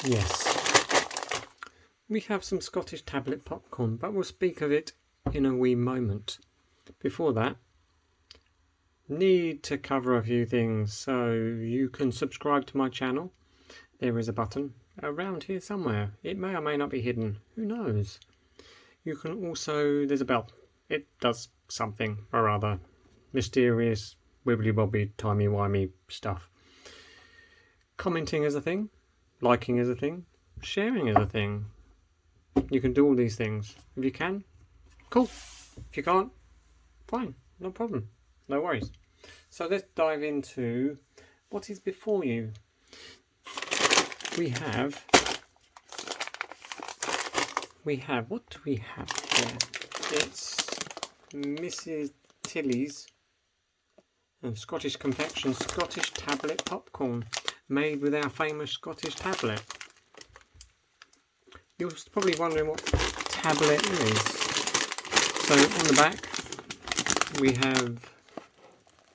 Yes, we have some Scottish tablet popcorn, but we'll speak of it in a wee moment. Before that, need to cover a few things, so you can subscribe to my channel. There is a button around here somewhere. It may or may not be hidden, who knows. You can also, there's a bell. It does something or other mysterious, wibbly-wobbly, timey-wimey stuff. Commenting is a thing, liking is a thing, sharing is a thing. You can do all these things. If you can, cool. If you can't, fine, no problem, no worries. So let's dive into what is before you. We have, what do we have here? It's Mrs. Tilly's Scottish confection Scottish tablet popcorn, made with our famous Scottish tablet. You're probably wondering what tablet is. So on the back we have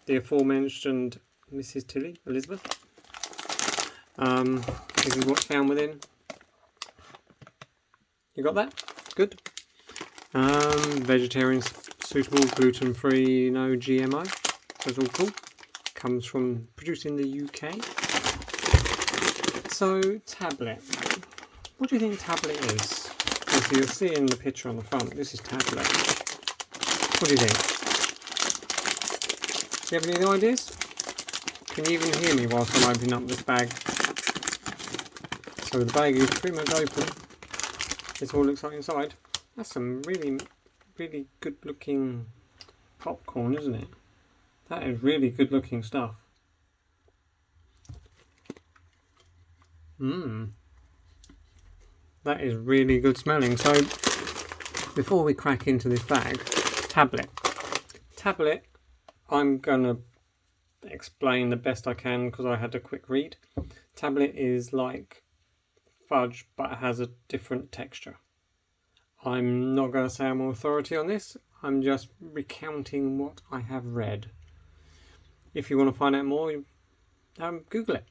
the aforementioned Mrs. Tilly, Elizabeth. This is what's found within. You got that? Good. Vegetarian suitable, gluten free, no GMO. That's all cool. Comes from produced in the UK. So tablet. What do you think tablet is? As you'll see in the picture on the front, this is tablet. What do you think? Do you have any ideas? Can you even hear me whilst I'm opening up this bag? So the bag is pretty much open. This all looks like inside. That's some really, really good looking popcorn, isn't it? That is really good looking stuff. That is really good smelling. So before we crack into this bag, tablet. Tablet, I'm gonna explain the best I can because I had a quick read. Tablet is like fudge, but it has a different texture. I'm not going to say I'm an authority on this. I'm just recounting what I have read. If you want to find out more, Google it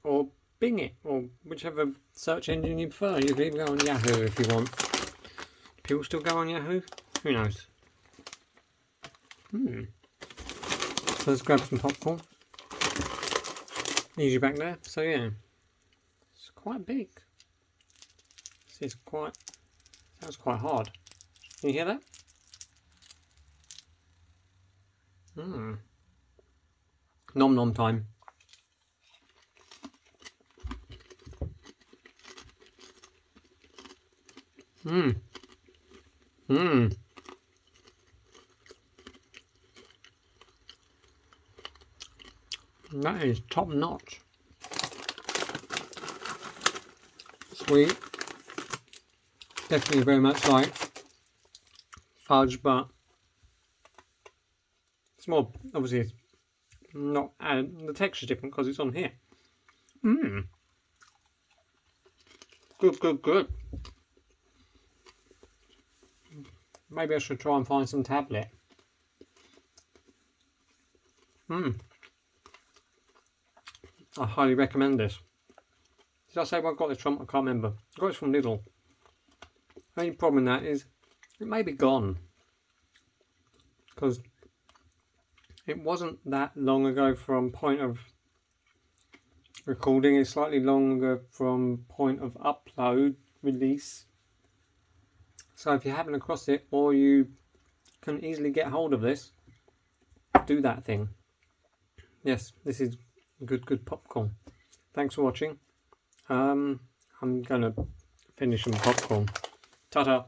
or Bing it or whichever search engine you prefer. You can even go on Yahoo if you want. Do people still go on Yahoo? Who knows? So let's grab some popcorn. Easy back there. So yeah, it's quite big. It's quite, sounds quite hard. Can you hear that? Nom nom time. That is top notch. Sweet. Definitely very much like fudge, but it's more, obviously it's not, the texture's different because it's on here. Good, good, good. Maybe I should try and find some tablet. I highly recommend this. Did I say where I got this from? I can't remember. I got this from Lidl. The only problem in that is it may be gone because it wasn't that long ago from point of recording. It's slightly longer from point of upload release. So if you haven't across it or you can easily get hold of this, do that thing. Yes, this is good popcorn. Thanks for watching. I'm gonna finish some popcorn. Ta-ta.